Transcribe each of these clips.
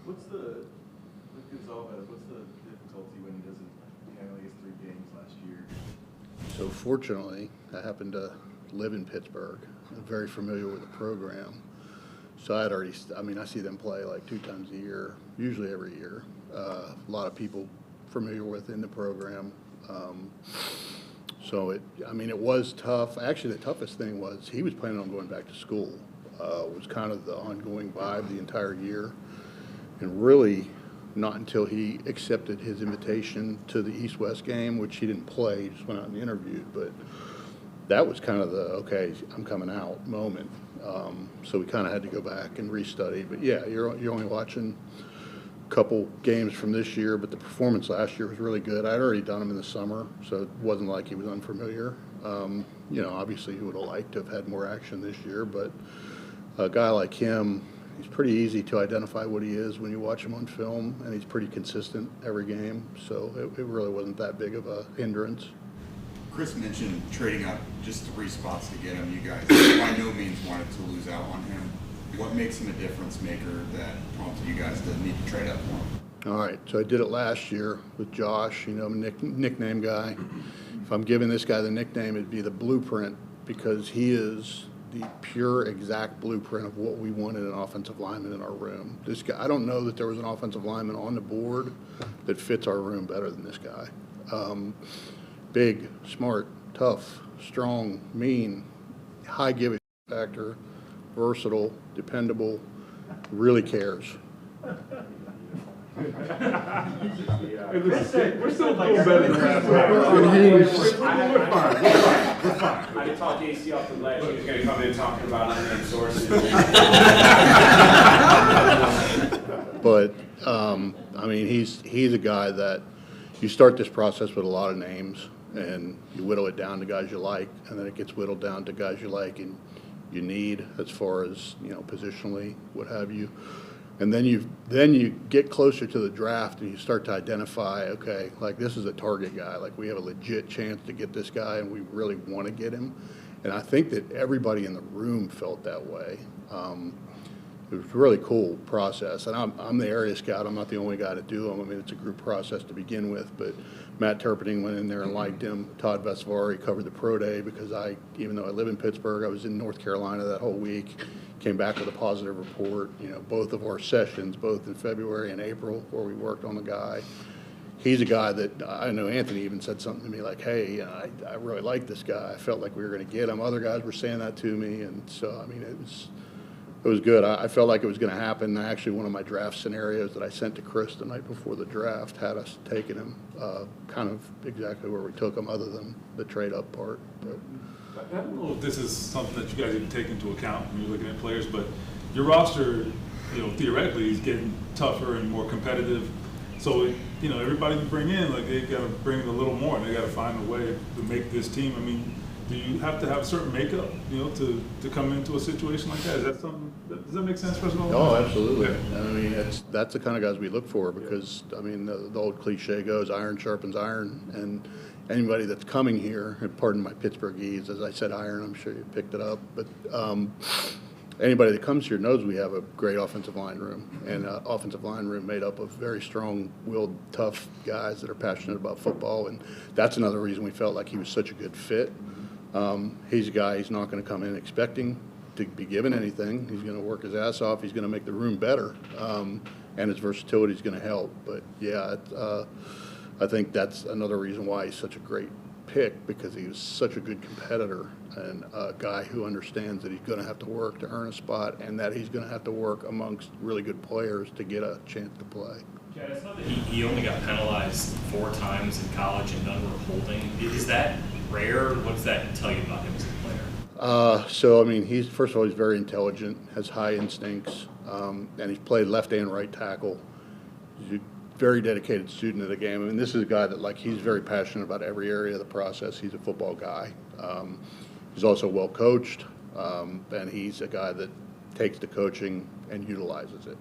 What's the, with Gonzalez, what's the difficulty when he doesn't, he has 3 games last year? So fortunately, I happen to live in Pittsburgh. I'm very familiar with the program. So I see them play like 2 times a year, usually every year. A lot of people familiar within the program. It was tough. Actually, the toughest thing was he was planning on going back to school. It was kind of the ongoing vibe the entire year. And really, not until he accepted his invitation to the East-West game, which he didn't play, he just went out and interviewed. But that was kind of the, okay, I'm coming out moment. So we kind of had to go back and restudy. But yeah, you're only watching a couple games from this year, but the performance last year was really good. I'd already done them in the summer, so it wasn't like he was unfamiliar. Obviously he would have liked to have had more action this year, but a guy like him, he's pretty easy to identify what he is when you watch him on film, and he's pretty consistent every game, so it really wasn't that big of a hindrance. Chris mentioned trading up just 3 spots to get him. You guys by no means wanted to lose out on him. What makes him a difference maker that prompted you guys to need to trade up for him? All right, so I did it last year with Josh, I'm a nickname guy. If I'm giving this guy the nickname, it'd be the blueprint, because he is the pure exact blueprint of what we wanted an offensive lineman in our room. This guy, I don't know that there was an offensive lineman on the board that fits our room better than this guy. Big, smart, tough, strong, mean, high giving factor, versatile, dependable, really cares. We're still doing better than last night. We're fine. I didn't talk AC off the ledge. He was going to come in talking about unnamed sources. But he's a guy that you start this process with a lot of names, and you whittle it down to guys you like, and then it gets whittled down to guys you like and you need as far as positionally, what have you. And then you get closer to the draft and you start to identify, okay, like this is a target guy. Like we have a legit chance to get this guy and we really want to get him. And I think that everybody in the room felt that way. It was a really cool process. And I'm the area scout. I'm not the only guy to do them. It's a group process to begin with. But Matt Terpening went in there and liked him. Todd Vesvari covered the pro day because even though I live in Pittsburgh, I was in North Carolina that whole week. Came back with a positive report. Both of our sessions, both in February and April, where we worked on the guy. He's a guy that I know Anthony even said something to me like, hey, I really like this guy. I felt like we were going to get him. Other guys were saying that to me. And so, it was good. I felt like it was going to happen. Actually, one of my draft scenarios that I sent to Chris the night before the draft had us taking him kind of exactly where we took him, other than the trade-up part. But I don't know if this is something that you guys even take into account when you're looking at players, but your roster, theoretically, is getting tougher and more competitive. So, everybody you bring in, like they got to bring in a little more, and they got to find a way to make this team. Do you have to have a certain makeup, to come into a situation like that? Is that something? Does that make sense, first of all? Oh, absolutely. Yeah. That's the kind of guys we look for because, the old cliche goes, iron sharpens iron. And anybody that's coming here, and pardon my Pittsburghese, as I said iron, I'm sure you picked it up. But anybody that comes here knows we have a great offensive line room. And offensive line room made up of very strong-willed, tough guys that are passionate about football. And that's another reason we felt like he was such a good fit. He's a guy, he's not going to come in expecting to be given anything. He's going to work his ass off. He's going to make the room better. And his versatility is going to help. But, yeah, I think that's another reason why he's such a great pick, because he was such a good competitor and a guy who understands that he's going to have to work to earn a spot and that he's going to have to work amongst really good players to get a chance to play. Yeah, it's not that he only got penalized 4 times in college and none were holding. Is that rare? What does that tell you about him as a player? He's first of all, he's very intelligent, has high instincts, and he's played left and right tackle. He's a very dedicated student of the game. This is a guy that, he's very passionate about every area of the process. He's a football guy. He's also well coached, and he's a guy that takes the coaching and utilizes it.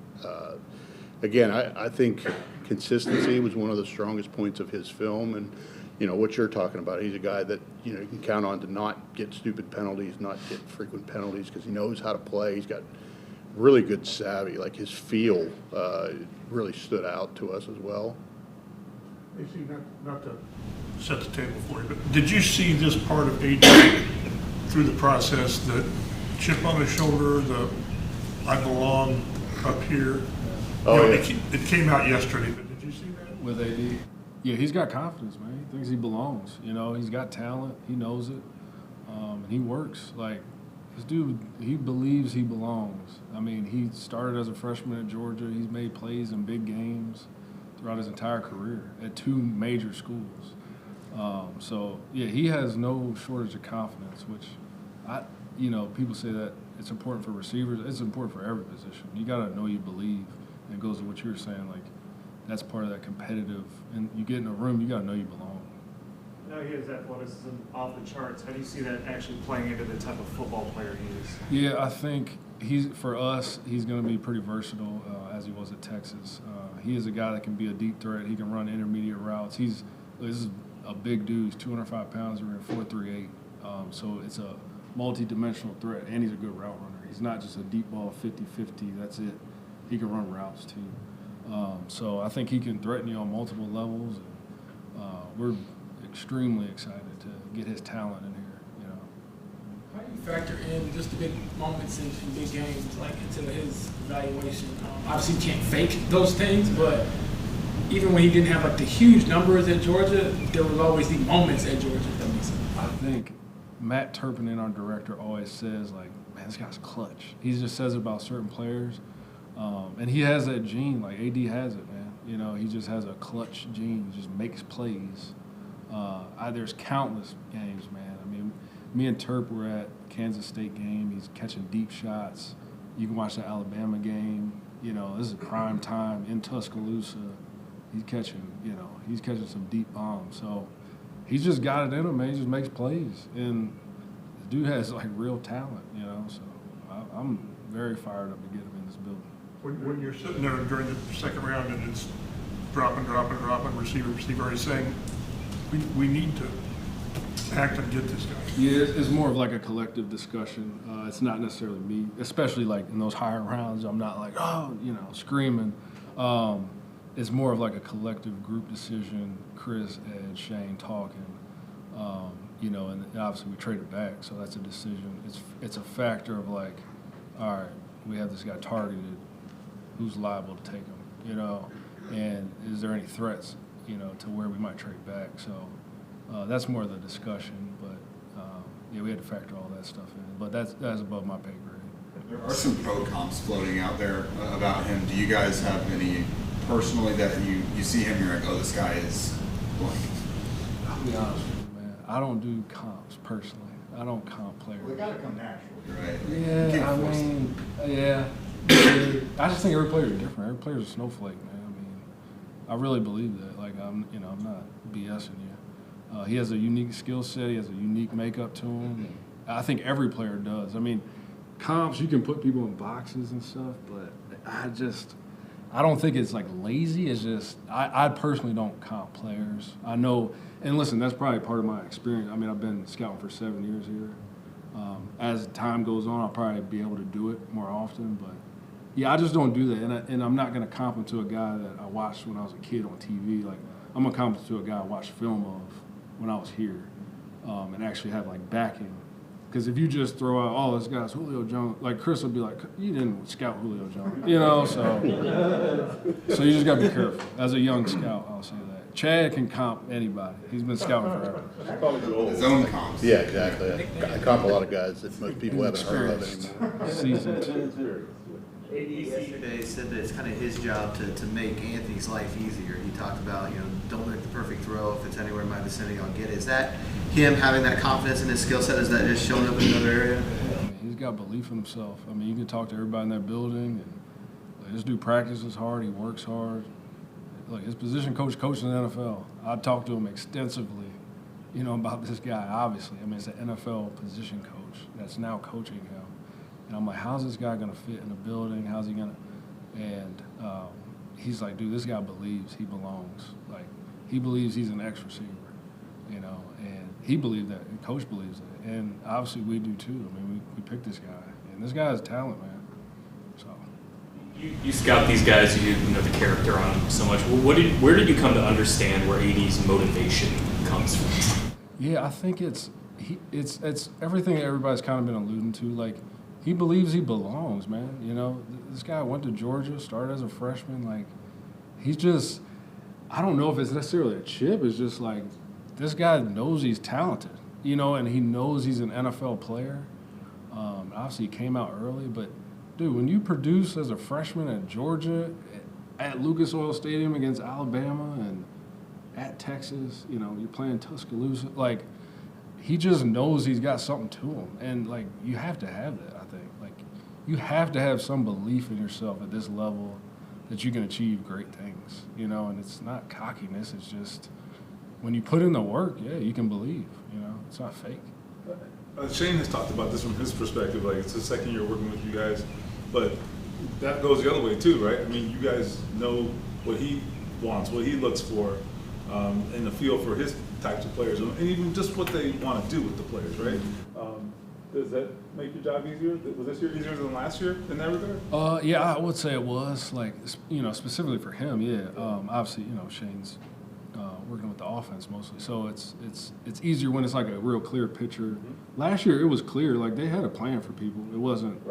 Again, I think consistency was one of the strongest points of his film, and what you're talking about. He's a guy that you can count on to not get stupid penalties, not get frequent penalties, because he knows how to play. He's got really good savvy. Like his feel really stood out to us as well. AC, not to set the table for you, but did you see this part of AD through the process, the chip on his shoulder, the I belong up here? Oh, You know, yeah. it came out yesterday, but did you see that? With AD, yeah, he's got confidence, man. He thinks he belongs. You know, he's got talent. He knows it, and he works. Like this dude, he believes he belongs. I mean, he started as a freshman at Georgia. He's made plays in big games throughout his entire career at 2 major schools. So yeah, he has no shortage of confidence. Which, people say that it's important for receivers. It's important for every position. You got to know you believe. And it goes to what you were saying, like. That's part of that competitive, and you get in a room, you got to know you belong. Now he has athleticism off the charts. How do you see that actually playing into the type of football player he is? Yeah, I think for us, he's going to be pretty versatile as he was at Texas. He is a guy that can be a deep threat. He can run intermediate routes. This is a big dude. He's 205 pounds. We're in 4.38. So it's a multi-dimensional threat, and he's a good route runner. He's not just a deep ball 50-50. That's it. He can run routes too. So I think he can threaten you on multiple levels. We're extremely excited to get his talent in here. You know. How do you factor in just the big moments in big games, like into his evaluation? Obviously, you can't fake those things, but even when he didn't have like the huge numbers at Georgia, there was always the moments at Georgia. If that makes sense. I think Matt Turpin, our director, always says like, "Man, this guy's clutch." He just says it about certain players. And he has that gene, like AD has it, man. You know, he just has a clutch gene, just makes plays. There's countless games, man. I mean, me and Turp were at Kansas State game. He's catching deep shots. You can watch the Alabama game. You know, this is prime time in Tuscaloosa. He's catching some deep bombs. So he's just got it in him, man. He just makes plays. And the dude has, like, real talent, you know. So I'm very fired up to get him in this building. When you're sitting there during the second round and it's dropping, receiver, he's saying, we need to act and get this guy. Yeah, it's more of like a collective discussion. It's not necessarily me, especially like in those higher rounds. I'm not like, screaming. It's more of like a collective group decision. Chris, Ed, Shane talking. And obviously we traded back, so that's a decision. It's a factor of like, all right, we have this guy targeted. Who's liable to take him, and is there any threats, to where we might trade back? So that's more of the discussion, but we had to factor all that stuff in. But that's above my pay grade. There are some pro comps floating out there about him. Do you guys have any personally that you see him, you're like, oh, this guy is blank? I'll be honest with you, man. I don't do comps personally. I don't comp players. Well, they gotta come naturally, right? Yeah, I just think every player is different. Every player is a snowflake, man. I mean, I really believe that. Like, I'm not BSing you. He has a unique skill set. He has a unique makeup to him. I think every player does. I mean, comps, you can put people in boxes and stuff, but I don't think it's like lazy. It's just, I personally don't comp players. I know, and listen, that's probably part of my experience. I mean, I've been scouting for 7 years here. As time goes on, I'll probably be able to do it more often, but yeah, I just don't do that, and I'm not going to comp him to a guy that I watched when I was a kid on TV. Like, I'm going to comp him to a guy I watched film of when I was here, and actually have, like, backing. Because if you just throw out, oh, this guy's Julio Jones, like, Chris would be like, you didn't scout Julio Jones, so you just got to be careful. As a young scout, I'll say that. Chad can comp anybody. He's been scouting forever. His own comps. Yeah, exactly. I comp a lot of guys that most people haven't heard of anymore. Seasoned. Yesterday said that it's kind of his job to make Anthony's life easier. He talked about, don't make the perfect throw. If it's anywhere in my vicinity, I'll get it. Is that him having that confidence in his skill set? Is that just showing up in another area? I mean, he's got belief in himself. I mean, you can talk to everybody in that building, and this dude practices hard. He works hard. Like, his position coach coaches in the NFL. I talked to him extensively, about this guy, obviously. I mean, it's an NFL position coach that's now coaching him. And I'm like, how's this guy going to fit in the building? How's he going to? And he's like, dude, this guy believes he belongs. Like, he believes he's an X receiver, and he believed that, and coach believes it. And obviously we do too. I mean, we picked this guy. And this guy has talent, man. So You scout these guys, you know the character on them so much. Where did you come to understand where AD's motivation comes from? Yeah, I think it's everything everybody's kind of been alluding to. Like, he believes he belongs, man. You know, this guy went to Georgia, started as a freshman. Like, he's just, I don't know if it's necessarily a chip. It's just like, this guy knows he's talented, you know, and he knows he's an NFL player. Obviously, he came out early, but dude, when you produce as a freshman at Georgia, at Lucas Oil Stadium against Alabama, and at Texas, you know, you're playing Tuscaloosa, like, he just knows he's got something to him. And, like, you have to have that, I think. Like, you have to have some belief in yourself at this level that you can achieve great things, you know, and it's not cockiness, it's just when you put in the work, yeah, you can believe, you know, it's not fake. Shane has talked about this from his perspective, like it's the second year working with you guys, but that goes the other way too, right? I mean, you guys know what he wants, what he looks for, and the feel for his types of players, and even just what they want to do with the players, right? Does that make your job easier? Was this year easier than last year in that regard? Yeah, I would say it was, like, you know, specifically for him, yeah. Obviously, you know, Shane's working with the offense mostly, so it's easier when it's like a real clear picture. Mm-hmm. Last year it was clear, like they had a plan for people. It wasn't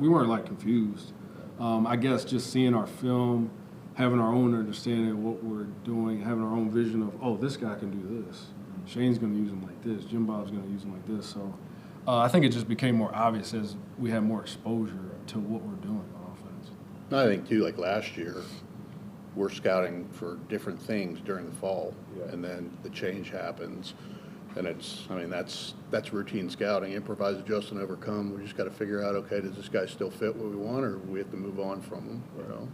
we weren't like confused. I guess just seeing our film, having our own understanding of what we're doing, having our own vision of, oh, this guy can do this. Mm-hmm. Shane's going to use him like this. Jim Bob's going to use him like this. So I think it just became more obvious as we had more exposure to what we're doing on offense. I think too, like last year, we're scouting for different things during the fall, and then the change happens, and that's routine scouting. Improvise, adjust, and overcome. We just got to figure out, okay, does this guy still fit what we want, or we have to move on from him, you know?